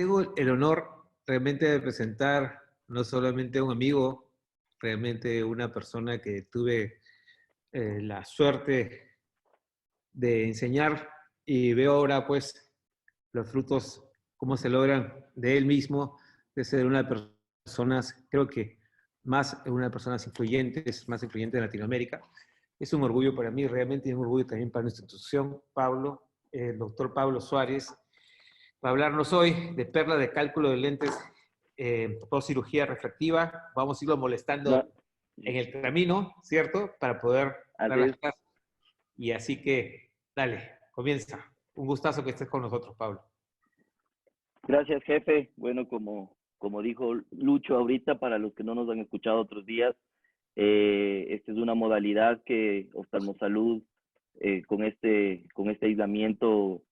tengo el honor realmente de presentar no solamente a un amigo, realmente una persona que tuve la suerte de enseñar y veo ahora pues los frutos, cómo se logran de él mismo, de ser una de las personas, creo que una de las personas influyentes, más influyentes de Latinoamérica. Es un orgullo para mí, realmente es un orgullo también para nuestra institución, Pablo, el doctor Pablo Suárez, va a hablarnos hoy de perla de cálculo de lentes post cirugía refractiva. Vamos a irlo No, molestando en el camino, ¿cierto? Para poder dar así las es. clases. Y así que, dale, comienza. Un gustazo que estés con nosotros, Pablo. Gracias, jefe. Bueno, como dijo Lucho ahorita, para los que no nos han escuchado otros días, esta es una modalidad que Oftalmosalud, con este aislamiento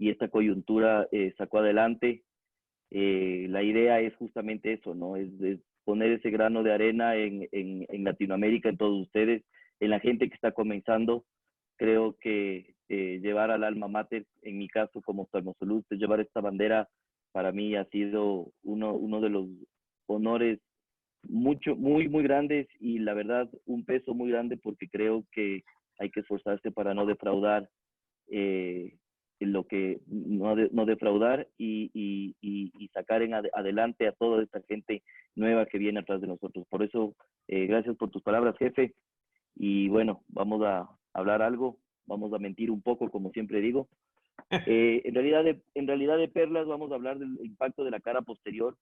y esta coyuntura, sacó adelante. La idea es justamente eso, ¿no? Es poner ese grano de arena en Latinoamérica, en todos ustedes, en la gente que está comenzando. Creo que llevar al alma mater, en mi caso como Oftalmosalud, llevar esta bandera, para mí ha sido uno de los honores muy grandes y la verdad un peso muy grande porque creo que hay que esforzarse para no defraudar eh, lo que no defraudar y sacar adelante a toda esta gente nueva que viene atrás de nosotros. Por eso, gracias por tus palabras, jefe. Y bueno, vamos a hablar algo, vamos a mentir un poco, como siempre digo. En realidad de perlas vamos a hablar del impacto de la cara posterior,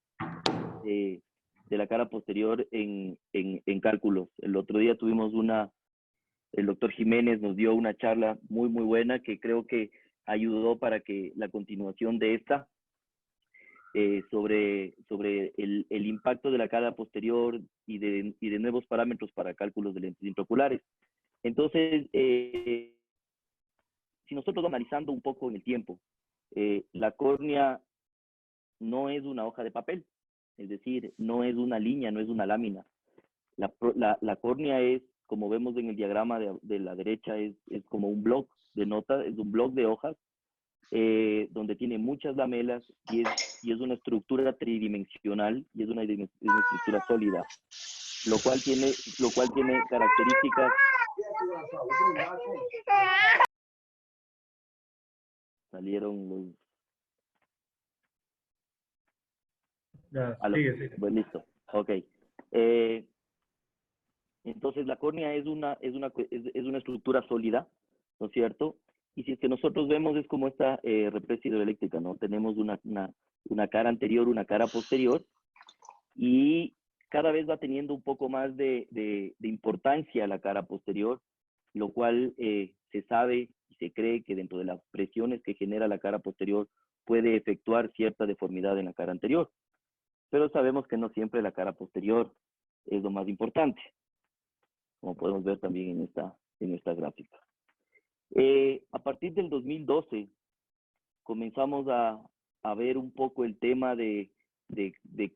en cálculos. El otro día tuvimos el doctor Jiménez nos dio una charla muy buena que creo que ayudó para que la continuación de esta, sobre el impacto de la cara posterior y de nuevos parámetros para cálculos de lentes intraoculares. Entonces, si nosotros analizando un poco en el tiempo, la córnea no es una hoja de papel, es decir, no es una línea, no es una lámina. La córnea es, como vemos en el diagrama de la derecha, es como un bloc de notas, es un bloc de hojas, donde tiene muchas lamelas y es una estructura tridimensional y es una estructura sólida, lo cual tiene características. Salieron los... Ya, sigue. Pues listo, ok. Entonces la córnea es una estructura sólida, ¿no es cierto? Y si es que nosotros vemos es como esta represa hidroeléctrica, ¿no? Tenemos una cara anterior, una cara posterior, y cada vez va teniendo un poco más de importancia la cara posterior, lo cual se sabe y se cree que dentro de las presiones que genera la cara posterior puede efectuar cierta deformidad en la cara anterior. Pero sabemos que no siempre la cara posterior es lo más importante, como podemos ver también en esta gráfica. A partir del 2012 comenzamos a ver un poco el tema de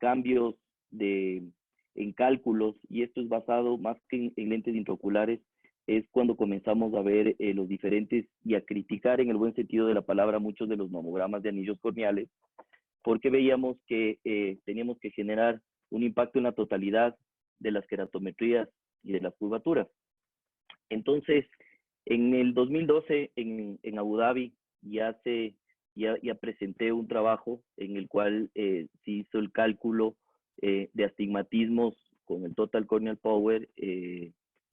cambios en cálculos, y esto es basado más que en lentes intraoculares, es cuando comenzamos a ver los diferentes y a criticar en el buen sentido de la palabra muchos de los mamogramas de anillos corneales, porque veíamos que teníamos que generar un impacto en la totalidad de las queratometrías y de las curvaturas. Entonces, en el 2012, en Abu Dhabi, ya presenté un trabajo en el cual se hizo el cálculo de astigmatismos con el Total Corneal Power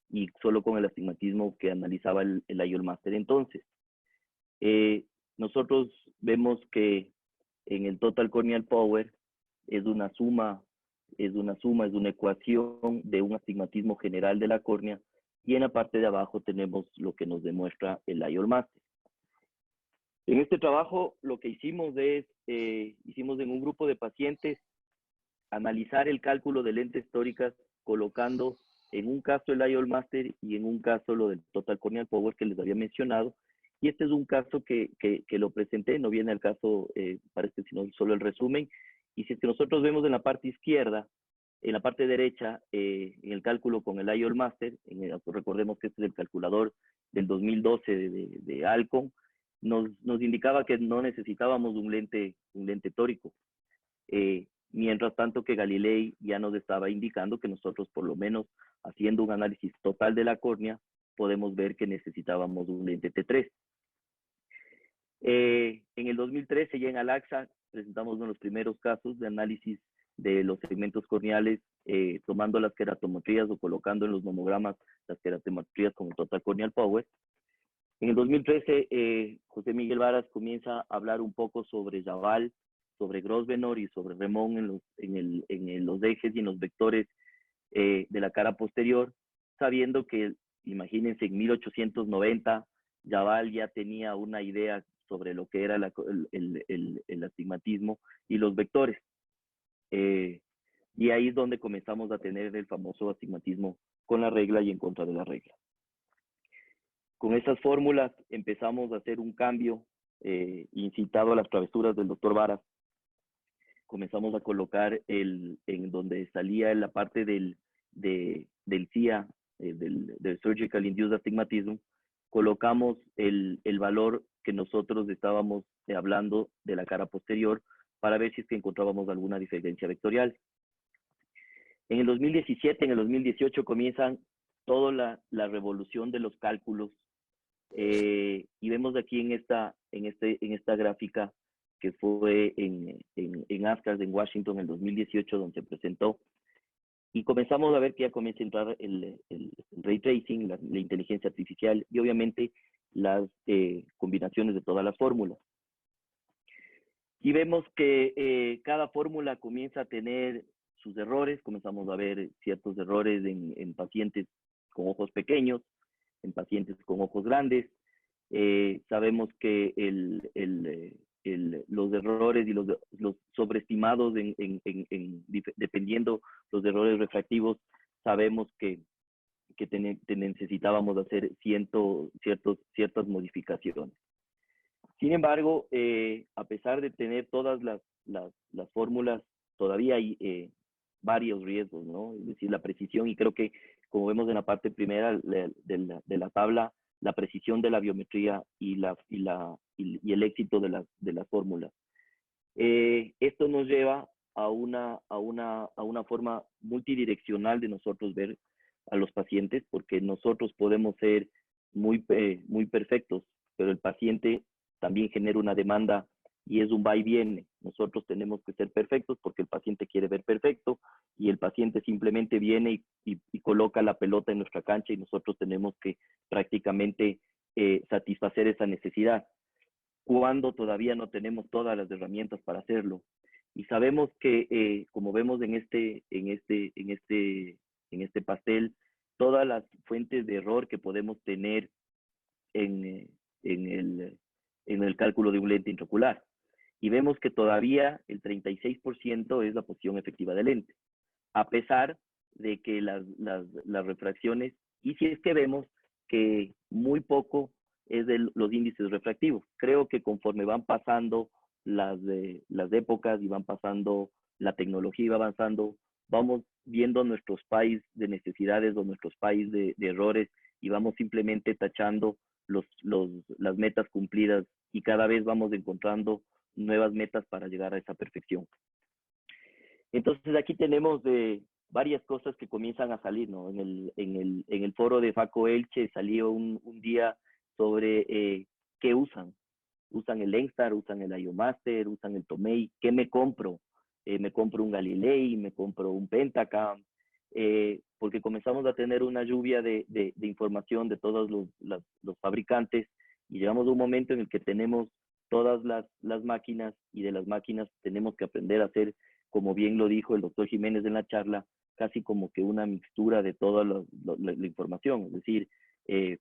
y solo con el astigmatismo que analizaba el IOL Master. Entonces, nosotros vemos que en el Total Corneal Power es una ecuación de un astigmatismo general de la córnea, y en la parte de abajo tenemos lo que nos demuestra el IOL Master. En este trabajo lo que hicimos es, hicimos en un grupo de pacientes analizar el cálculo de lentes tóricas colocando en un caso el IOL Master y en un caso lo del Total Corneal Power que les había mencionado. Y este es un caso que lo presenté, no viene al caso para este, sino solo el resumen. Y si es que nosotros vemos en la parte izquierda, en la parte derecha, en el cálculo con el IOL Master, recordemos que este es el calculador del 2012 de Alcon, nos indicaba que no necesitábamos un lente tórico. mientras tanto que Galilei ya nos estaba indicando que nosotros, por lo menos haciendo un análisis total de la córnea, podemos ver que necesitábamos un lente T3. En el 2013, ya en Al-Aqsa, presentamos uno de los primeros casos de análisis de los segmentos corneales, tomando las queratometrías o colocando en los nomogramas las queratometrías como Total Corneal Power. En el 2013, José Miguel Varas comienza a hablar un poco sobre Jabal, sobre Grosvenor y sobre Remón en los ejes y en los vectores de la cara posterior, sabiendo que, imagínense, en 1890, Jabal ya tenía una idea sobre lo que era el astigmatismo y los vectores. Y ahí es donde comenzamos a tener el famoso astigmatismo con la regla y en contra de la regla. Con esas fórmulas empezamos a hacer un cambio incitado a las travesuras del doctor Varas. Comenzamos a colocar en donde salía en la parte del CIA, del Surgical Induced Astigmatism, colocamos el valor que nosotros estábamos hablando de la cara posterior para ver si es que encontrábamos alguna diferencia vectorial. En el 2017, en el 2018 comienzan toda la revolución de los cálculos y vemos aquí en esta gráfica que fue en ASCAS en Washington en el 2018 donde se presentó y comenzamos a ver que ya comienza a entrar el ray tracing, la inteligencia artificial y obviamente las combinaciones de todas las fórmulas. Y vemos que cada fórmula comienza a tener sus errores, comenzamos a ver ciertos errores en pacientes con ojos pequeños, en pacientes con ojos grandes. Sabemos que los errores y los sobreestimados dependiendo los errores refractivos, sabemos que necesitábamos hacer ciertas modificaciones. Sin embargo, a pesar de tener todas las fórmulas, todavía hay varios riesgos, ¿no? Es decir, la precisión, y creo que como vemos en la parte primera de la tabla, la precisión de la biometría y el éxito de las fórmulas. Esto nos lleva a una forma multidireccional de nosotros ver a los pacientes, porque nosotros podemos ser muy perfectos, pero el paciente también genera una demanda y es un va y viene. Nosotros tenemos que ser perfectos porque el paciente quiere ver perfecto y el paciente simplemente viene y coloca la pelota en nuestra cancha y nosotros tenemos que prácticamente satisfacer esa necesidad cuando todavía no tenemos todas las herramientas para hacerlo. Y sabemos que, como vemos en este pastel, todas las fuentes de error que podemos tener en el cálculo de un lente intraocular. Y vemos que todavía el 36% es la posición efectiva del lente, a pesar de que las refracciones, y si es que vemos que muy poco es de los índices refractivos. Creo que conforme van pasando las épocas y van pasando la tecnología y va avanzando, vamos viendo nuestros países de necesidades o nuestros países de errores y vamos simplemente tachando las metas cumplidas y cada vez vamos encontrando nuevas metas para llegar a esa perfección. Entonces aquí tenemos varias cosas que comienzan a salir, ¿no? En el foro de Faco Elche salió un día sobre qué usan. Usan el Lengstar, usan el IOMaster, usan el Tomei. ¿Qué me compro? Me compro un Galilei, me compro un Pentacam, porque comenzamos a tener una lluvia de información de todos los fabricantes y llegamos a un momento en el que tenemos todas las máquinas y de las máquinas tenemos que aprender a hacer, como bien lo dijo el doctor Jiménez en la charla, casi como que una mixtura de toda la información. Es decir,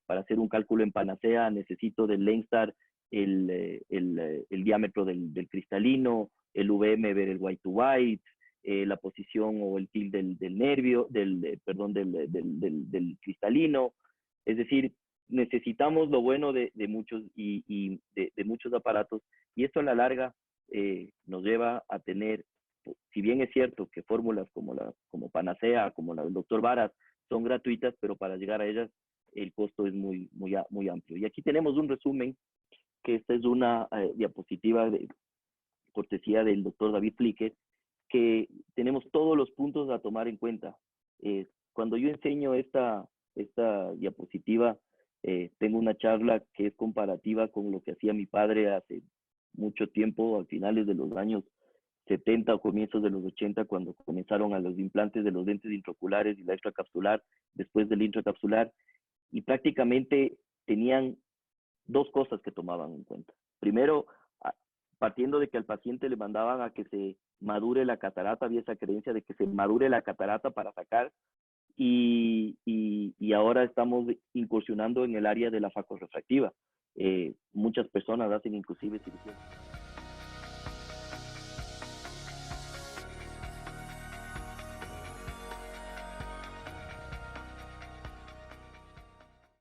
para hacer un cálculo en Panacea necesito del Lengstar el diámetro del cristalino, el VM ver el white to white, la posición o el tilt del nervio, del cristalino. Es decir, necesitamos lo bueno de muchos y de muchos aparatos y esto a la larga nos lleva a tener, si bien es cierto que fórmulas como Panacea, como la del doctor Varas, son gratuitas, pero para llegar a ellas el costo es muy amplio. Y aquí tenemos un resumen, que esta es una diapositiva de cortesía del doctor David Flicker, que tenemos todos los puntos a tomar en cuenta. Cuando yo enseño esta diapositiva, tengo una charla que es comparativa con lo que hacía mi padre hace mucho tiempo, a finales de los años 70 o comienzos de los 80, cuando comenzaron a los implantes de los lentes intraoculares y la extracapsular, después del intracapsular, y prácticamente tenían dos cosas que tomaban en cuenta. Primero, partiendo de que al paciente le mandaban a que se madure la catarata, había esa creencia de que se madure la catarata para sacar, y ahora estamos incursionando en el área de la facorrefractiva. Muchas personas hacen inclusive cirugía.